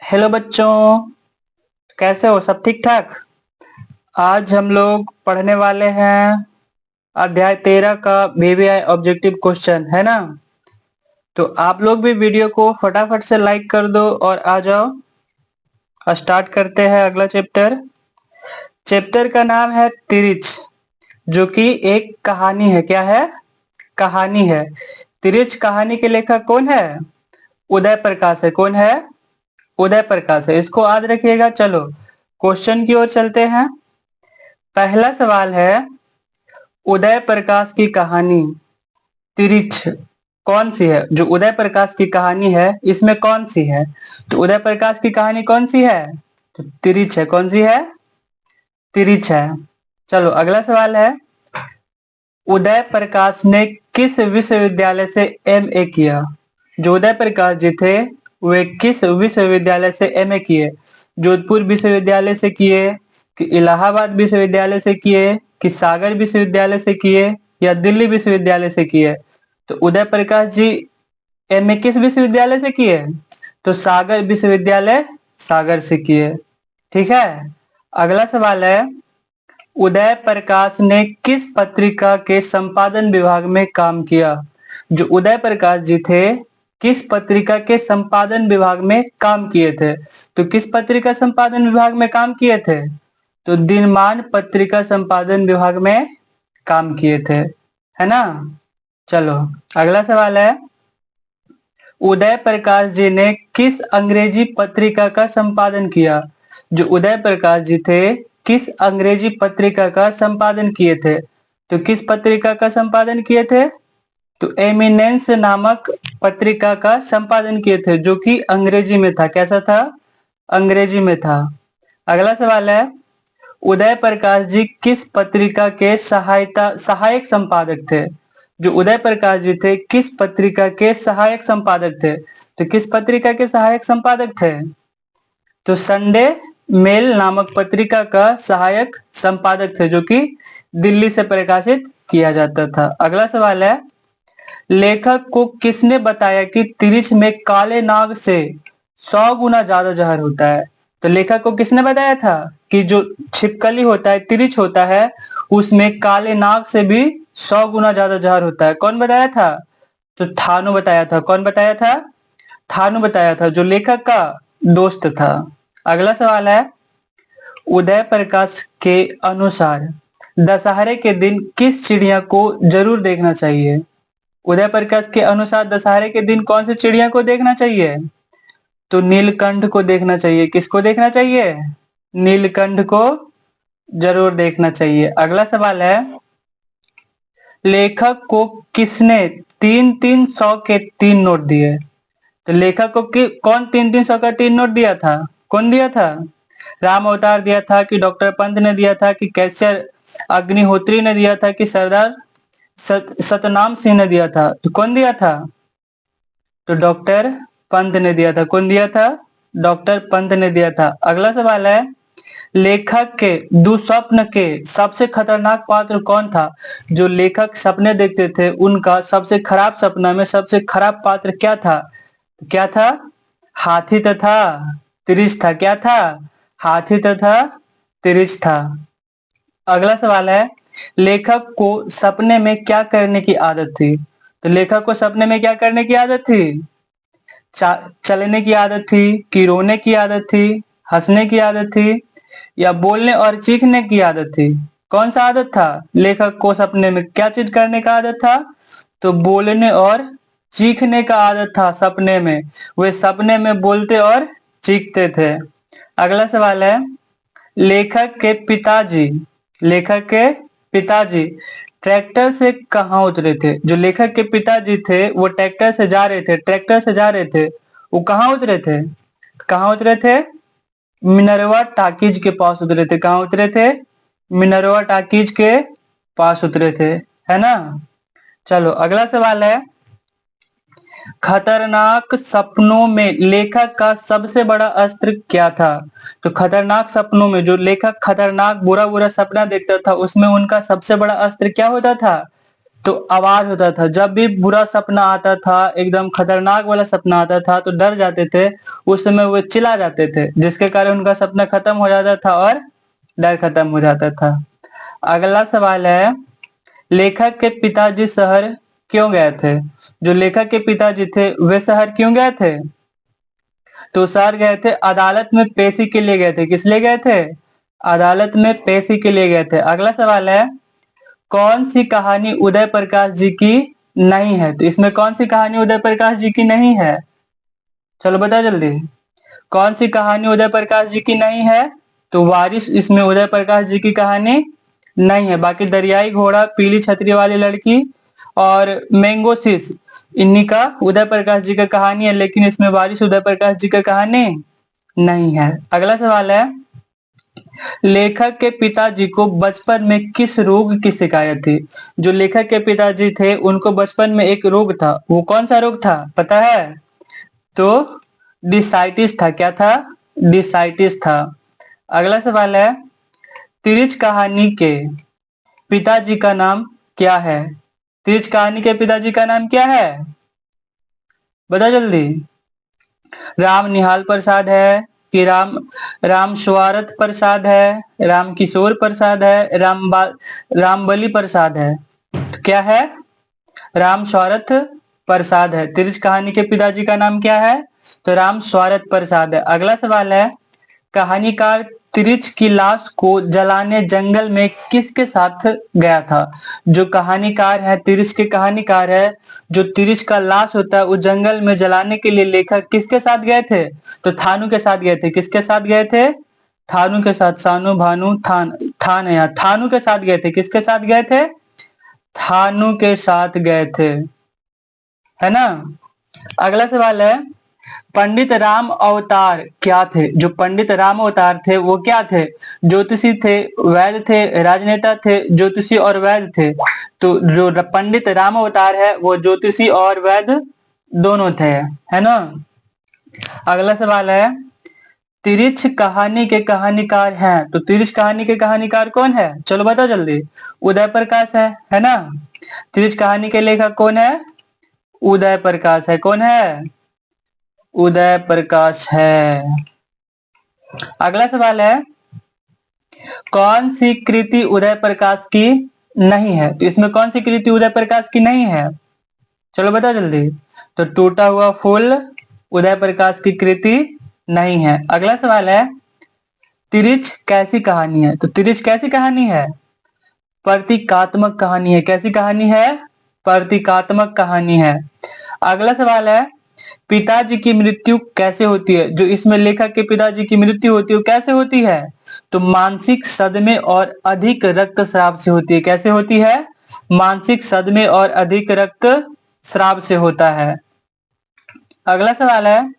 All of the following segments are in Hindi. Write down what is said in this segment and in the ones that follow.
हेलो बच्चों, कैसे हो? सब ठीक ठाक। आज हम लोग पढ़ने वाले हैं अध्याय 13 का वीवीआई ऑब्जेक्टिव क्वेश्चन, है ना। तो आप लोग भी वीडियो को फटाफट से लाइक कर दो और आ जाओ। स्टार्ट करते हैं अगला चैप्टर। चैप्टर का नाम है तिरिच, जो कि एक कहानी है। क्या है? कहानी है। तिरिच कहानी के लेखक कौन है? उदय प्रकाश है। कौन है? उदय प्रकाश है। इसको याद रखिएगा। चलो क्वेश्चन की ओर चलते हैं। पहला सवाल है, उदय प्रकाश की कहानी तिरिच कौन सी है? जो उदय प्रकाश की कहानी है इसमें कौन सी है? तो उदय प्रकाश की कहानी कौन सी है? तो तिरिच है। कौन सी है? तिरिच है। चलो अगला सवाल है, उदय प्रकाश ने किस विश्वविद्यालय से एमए किया? जो उदय प्रकाश जी थे वे किस विश्वविद्यालय से एमए किए? जोधपुर विश्वविद्यालय से किए, कि इलाहाबाद विश्वविद्यालय से किए, कि सागर विश्वविद्यालय से किए, या दिल्ली विश्वविद्यालय से किए? तो उदय प्रकाश जी एमए किस विश्वविद्यालय से किए? तो सागर विश्वविद्यालय सागर से किए। ठीक है। अगला सवाल है, उदय प्रकाश ने किस पत्रिका के संपादन विभाग में काम किया? जो उदय प्रकाश जी थे किस पत्रिका के संपादन विभाग में काम किए थे? तो किस पत्रिका संपादन विभाग में काम किए थे? तो दिनमान पत्रिका संपादन विभाग में काम किए थे, है ना। चलो अगला सवाल है, उदय प्रकाश जी ने किस अंग्रेजी पत्रिका का संपादन किया? जो उदय प्रकाश जी थे किस अंग्रेजी पत्रिका का संपादन किए थे? तो किस पत्रिका का संपादन किए थे? तो एमिनेंस नामक पत्रिका का संपादन किए थे, जो कि अंग्रेजी में था। कैसा था? अंग्रेजी में था। अगला सवाल है, उदय प्रकाश जी किस पत्रिका के सहायक संपादक थे? जो उदय प्रकाश जी थे किस पत्रिका के सहायक संपादक थे? तो किस पत्रिका के सहायक संपादक थे? तो संडे मेल नामक पत्रिका का सहायक संपादक थे, जो कि दिल्ली से प्रकाशित किया जाता था। अगला सवाल है, लेखक को किसने बताया कि तिरिच में काले नाग से 100 गुना ज्यादा जहर होता है? तो लेखक को किसने बताया था कि जो छिपकली होता है, तिरिच होता है, उसमें काले नाग से भी 100 गुना ज्यादा जहर होता है। कौन बताया था? तो थानू बताया था। कौन बताया था? थानू बताया था, जो लेखक का दोस्त था। अगला सवाल है, उदय प्रकाश के अनुसार दशहरे के दिन किस चिड़िया को जरूर देखना चाहिए? उदय प्रकाश के अनुसार दशहरे के दिन कौन सी चिड़िया को देखना चाहिए? तो नीलकंठ को देखना चाहिए। किसको देखना चाहिए? नीलकंठ को जरूर देखना चाहिए। अगला सवाल है, लेखक को किसने 3-3 सौ के 3 नोट दिए? तो लेखक को कौन 3-3 सौ का 3 नोट दिया था? कौन दिया था? राम अवतार दिया था, कि डॉक्टर पंत ने दिया था, कि कैसियर अग्निहोत्री ने दिया था, कि सरदार सतनाम सिंह ने दिया था? तो कौन दिया था? तो डॉक्टर पंत ने दिया था। कौन दिया था? डॉक्टर पंत ने दिया था। अगला सवाल है, लेखक के दुस्वप्न के सबसे खतरनाक पात्र कौन था? जो लेखक सपने देखते थे उनका सबसे खराब सपना में सबसे खराब पात्र क्या था? क्या था? हाथी तथा तिरिच था। क्या था? हाथी तथा तिरिच था। अगला सवाल है, लेखक को सपने में क्या करने की आदत थी? तो लेखक को सपने में क्या करने की आदत थी? चलने की आदत थी, कि रोने की आदत थी, हंसने की आदत थी, या बोलने और चीखने की आदत थी? कौन सा आदत था? लेखक को सपने में क्या चीज करने का आदत था? तो बोलने और चीखने का आदत था सपने में। वे सपने में बोलते और चीखते थे। अगला सवाल है, लेखक के पिताजी लेखक के पिताजी ट्रैक्टर से कहाँ उतरे थे? जो लेखक के पिताजी थे वो ट्रैक्टर से जा रहे थे। वो कहाँ उतरे थे? कहाँ उतरे थे? मिनरवा टाकीज के पास उतरे थे। कहाँ उतरे थे? मिनरवा टाकीज के पास उतरे थे, है ना। चलो अगला सवाल है, खतरनाक सपनों में लेखक का सबसे बड़ा अस्त्र क्या था? तो खतरनाक सपनों में जो लेखक खतरनाक बुरा बुरा सपना देखता था उसमें उनका सबसे बड़ा अस्त्र क्या होता था? तो आवाज होता था। जब भी बुरा सपना आता था, एकदम खतरनाक वाला सपना आता था, तो डर जाते थे। उस समय वो चिल्ला जाते थे, जिसके कारण उनका सपना खत्म हो जाता था और डर खत्म हो जाता था। अगला सवाल है, लेखक के पिताजी शहर क्यों गए थे? जो लेखक के पिताजी थे वे शहर क्यों गए थे? तो शहर गए थे अदालत में पेशी के लिए गए थे। किस लिए गए थे? अदालत में पेशी के लिए गए थे। अगला सवाल है, कौन सी कहानी उदय प्रकाश जी की नहीं है? तो इसमें कौन सी कहानी उदय प्रकाश जी की नहीं है? चलो बताओ जल्दी। कौन सी कहानी उदय प्रकाश जी की नहीं है? तो वारिस इसमें उदय प्रकाश जी की कहानी नहीं है। बाकी दरियाई घोड़ा, पीली छतरी वाली लड़की और मैंगो सिस, इन्हीं का उदय प्रकाश जी का कहानी है, लेकिन इसमें वारिस उदय प्रकाश जी का कहानी नहीं है। अगला सवाल है, लेखक के पिताजी को बचपन में किस रोग की शिकायत थी? जो लेखक के पिताजी थे उनको बचपन में एक रोग था, वो कौन सा रोग था पता है? तो डिसाइटिस था। क्या था? डिसाइटिस था। अगला सवाल है, तिरिच कहानी के पिताजी का नाम क्या है? तिरिच कहानी के पिताजी का नाम क्या है? बता जल्दी। राम निहाल प्रसाद है कि राम स्वारथ प्रसाद है, राम किशोर प्रसाद है, राम बली प्रसाद है? तो क्या है? राम स्वारथ प्रसाद है। तिरिच कहानी के पिताजी का नाम क्या है? तो राम स्वारथ प्रसाद है। अगला सवाल है, कहानीकार तिरिच की लाश को जलाने जंगल में किसके साथ गया था? जो कहानीकार है, तिरिच के कहानीकार है, जो तिरिच का लाश होता है उस जंगल में जलाने के लिए लेखक किसके साथ गए थे? तो थानू के साथ गए थे। किसके साथ गए थे? थानू के साथ। सानू भानु थान है यहाँ। थानू के साथ गए थे। किसके साथ गए थे? थानू के साथ गए थे, है ना। अगला सवाल है, पंडित राम अवतार क्या थे? जो पंडित राम अवतार थे वो क्या थे? ज्योतिषी थे, वैद्य थे, राजनेता थे, ज्योतिषी और वैद्य थे। तो जो पंडित राम अवतार है वो ज्योतिषी और वैद्य दोनों थे, है ना। अगला सवाल है, तिरिच कहानी के कहानीकार हैं, तो तिरिच कहानी के कहानीकार कौन है? चलो बताओ जल्दी। उदय प्रकाश है ना। तिरिच कहानी के लेखक कौन है? उदय प्रकाश है। कौन है? उदय प्रकाश है। अगला सवाल है, कौन सी कृति उदय प्रकाश की नहीं है? तो इसमें कौन सी कृति उदय प्रकाश की नहीं है? चलो बताओ जल्दी। तो टूटा हुआ फूल उदय प्रकाश की कृति नहीं है। अगला सवाल है, तिरिच कैसी कहानी है? तो तिरिच कैसी कहानी है? प्रतीकात्मक कहानी है। कैसी कहानी है? प्रतीकात्मक कहानी है। अगला सवाल है, पिताजी की मृत्यु कैसे होती है? जो इसमें लेखक के पिताजी की मृत्यु होती है वो कैसे होती है? तो मानसिक सदमे और अधिक रक्तस्राव से होती है। कैसे होती है? मानसिक सदमे और अधिक रक्तस्राव से होता है। अगला सवाल है,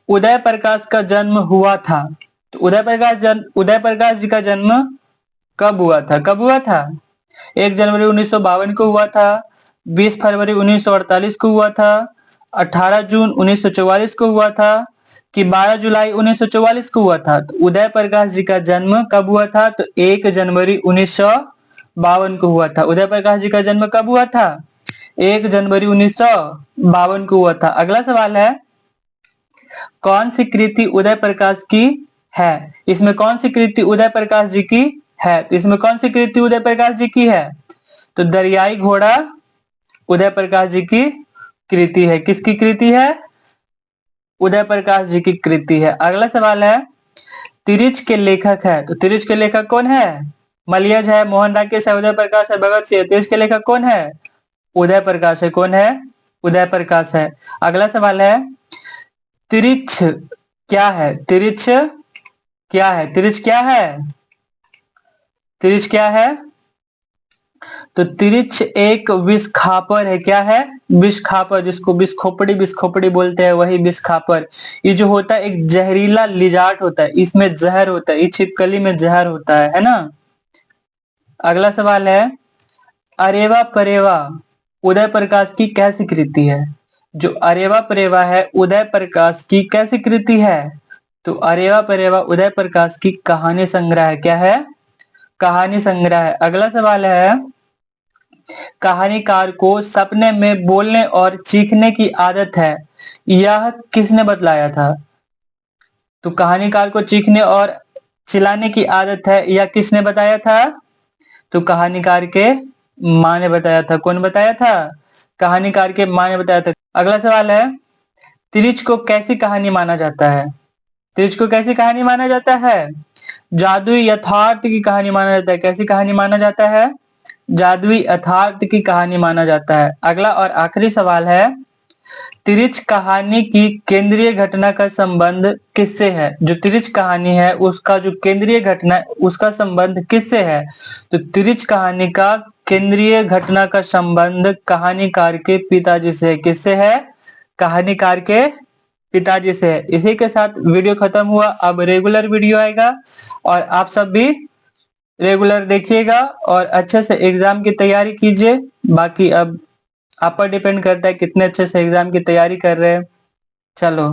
उदय प्रकाश का जन्म हुआ था, तो उदय प्रकाश जी का जन्म कब हुआ था? कब हुआ था? 1 जनवरी 1952 को हुआ था, 20 फरवरी 1948 को हुआ था, 18 जून 1944 को हुआ था, कि 12 जुलाई 1944 को हुआ था? तो उदय प्रकाश जी का जन्म कब हुआ था? तो 1 जनवरी 1952 को हुआ था। उदय प्रकाश जी का जन्म कब हुआ था? 1 जनवरी 1952 को हुआ था। अगला सवाल है, कौन सी कृति उदय प्रकाश की है? इसमें कौन सी कृति उदय प्रकाश जी की है? तो इसमें कौन सी कृति उदय प्रकाश जी की है? तो दरियाई घोड़ा उदय प्रकाश जी की कृति है। किसकी कृति है? उदय प्रकाश जी की कृति है। अगला सवाल है, तिरिच के लेखक है, तो तिरिच के लेखक कौन है? मलियज है, मोहन राकेश है, उदय प्रकाश है, भगत सिंह है। तिरिच के लेखक कौन है? उदय प्रकाश है। कौन है? उदय प्रकाश है। अगला सवाल है, तिरिच क्या है? तिरिच क्या है? तिरिच क्या है? तिरिच क्या है? तो तिरिच एक विषखापर है। क्या है? विषखापर, जिसको विषखोपड़ी बोलते हैं, वही विषखापर। ये जो होता है एक जहरीला लिजार्ड होता है, इसमें जहर होता है, इस छिपकली में जहर होता है ना। अगला सवाल है, अरेवा परेवा उदय प्रकाश की कैसी कृति है? जो अरेवा परेवा है उदय प्रकाश की कैसी कृति है? तो अरेवा परेवा उदय प्रकाश की कहानी संग्रह है। क्या है? कहानी संग्रह है। अगला सवाल है, कहानीकार को सपने में बोलने और चीखने की आदत है, यह किसने बतलाया था? तो कहानीकार को चीखने और चिल्लाने की आदत है, यह किसने बताया था? तो कहानीकार के माँ ने बताया था। कौन बताया था? कहानीकार के माँ ने बताया था। अगला सवाल है, त्रिच को कैसी कहानी माना जाता है? त्रिच को कैसी कहानी माना जाता है? जादुई यथार्थ की कहानी माना जाता है। कैसी कहानी माना जाता है? जादुई यथार्थ की कहानी माना जाता है। अगला और आखिरी सवाल है, तिरिच कहानी की केंद्रीय घटना का संबंध किससे है? जो तिरिच कहानी है उसका जो केंद्रीय घटना है उसका संबंध किससे है? तो तिरिच कहानी का केंद्रीय घटना का संबंध कहानीकार के पिताजी से। किससे है? कहानीकार के पिताजी से है। इसी के साथ वीडियो खत्म हुआ। अब रेगुलर वीडियो आएगा और आप सब भी रेगुलर देखिएगा और अच्छे से एग्जाम की तैयारी कीजिए। बाकी अब आप पर डिपेंड करता है कितने अच्छे से एग्जाम की तैयारी कर रहे हैं। चलो।